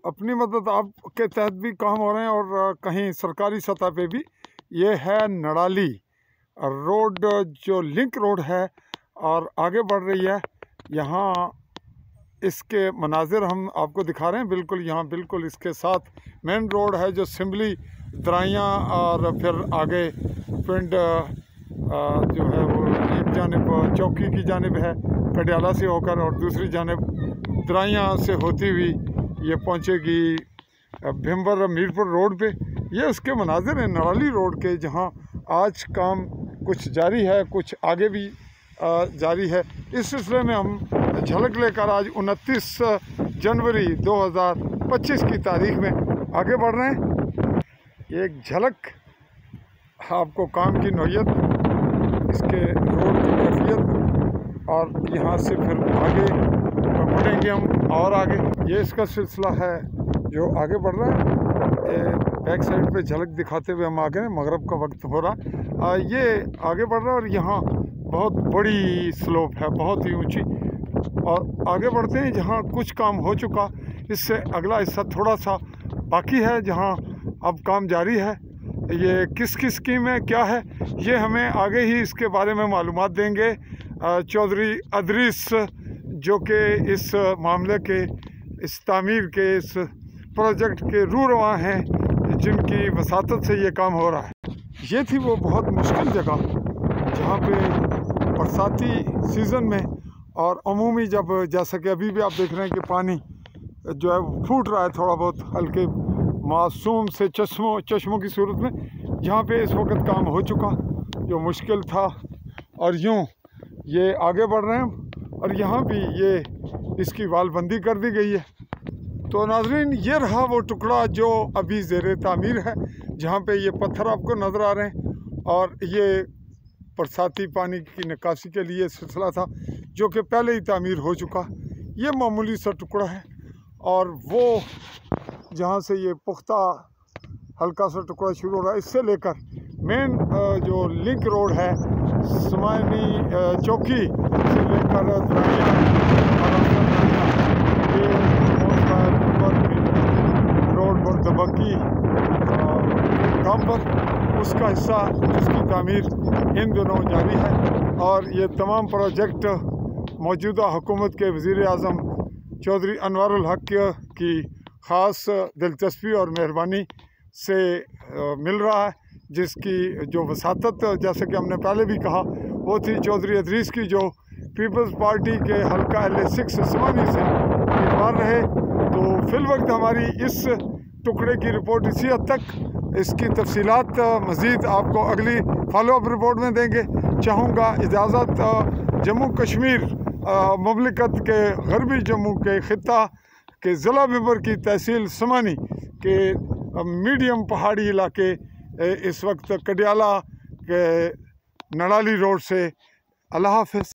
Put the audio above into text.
अपनी मदद आपके तहत भी काम हो रहे हैं और कहीं सरकारी सतह पे भी। ये है नड़ाली रोड, जो लिंक रोड है और आगे बढ़ रही है। यहाँ इसके मनाजिर हम आपको दिखा रहे हैं। बिल्कुल यहाँ बिल्कुल इसके साथ मेन रोड है जो सिमली दराइयाँ और फिर आगे पिंड जो है वो एक जानिब चौकी की जानिब है कडियाला से होकर, और दूसरी जानिब दराइयाँ से होती हुई ये पहुँचेगी भिम्बर मीरपुर रोड पे। ये उसके मनाजिर हैं नड़ाली रोड के, जहाँ आज काम कुछ जारी है, कुछ आगे भी जारी है। इस सिलसिले में हम झलक लेकर आज 29 जनवरी 2025 की तारीख में आगे बढ़ रहे हैं। एक झलक आपको काम की नौयत, इसके रोड की कैफियत, और यहाँ से फिर आगे बढ़ेंगे हम और आगे। ये इसका सिलसिला है जो आगे बढ़ रहा है। बैक साइड पे झलक दिखाते हुए हम आगे, मगरब का वक्त हो रहा। ये आगे बढ़ रहा है और यहाँ बहुत बड़ी स्लोप है, बहुत ही ऊंची। और आगे बढ़ते हैं जहाँ कुछ काम हो चुका, इससे अगला हिस्सा थोड़ा सा बाकी है जहाँ अब काम जारी है। ये किस किस स्कीम है, क्या है, ये हमें आगे ही इसके बारे में मालूमात देंगे चौधरी अदरीस, जो कि इस मामले के, इस तामीर के, इस प्रोजेक्ट के रूरवा हैं, जिनकी वसातत से ये काम हो रहा है। ये थी वो बहुत मुश्किल जगह जहाँ पे बरसाती सीज़न में और अमूमी जब, जैसा कि अभी भी आप देख रहे हैं कि पानी जो है फूट रहा है थोड़ा बहुत हल्के मासूम से चश्मों की सूरत में, जहाँ पे इस वक्त काम हो चुका जो मुश्किल था। और यूँ ये आगे बढ़ रहे हैं और यहाँ भी ये इसकी वालबंदी कर दी गई है। तो नाज़रीन, ये रहा वो टुकड़ा जो अभी ज़ेरे तामीर है, जहाँ पे ये पत्थर आपको नज़र आ रहे हैं। और ये बरसाती पानी की निकासी के लिए सिलसिला था जो कि पहले ही तामीर हो चुका। ये मामूली सा टुकड़ा है, और वो जहाँ से ये पुख्ता हल्का सा टुकड़ा शुरू हो रहा है, इससे लेकर मेन जो लिंक रोड है समानी चौकी से लेकर रोड पर दबकी काम पर, उसका हिस्सा जिसकी तामीर इन दिनों जारी है। और ये तमाम प्रोजेक्ट मौजूदा हुकूमत के वज़ीर आज़म चौधरी अनवारुल हक की ख़ास दिलचस्पी और मेहरबानी से मिल रहा है, जिसकी जो वसातत, जैसे कि हमने पहले भी कहा, वो थी चौधरी अदरीस की, जो पीपल्स पार्टी के हल्का L6 समानी से उम्मीदवार रहे। तो फिलवक्त हमारी इस टुकड़े की रिपोर्ट इसी हद तक। इसकी तफसीलात मज़ीद आपको अगली फॉलोअप रिपोर्ट में देंगे। चाहूँगा इजाज़त जम्मू कश्मीर मुमलिकत के गरबी जम्मू के ख़ित्ता के ज़िला भिम्बर की तहसील समानी के मीडियम पहाड़ी इलाके इस वक्त कडियाला के नड़ाली रोड से। अल्लाह हाफ़िज़।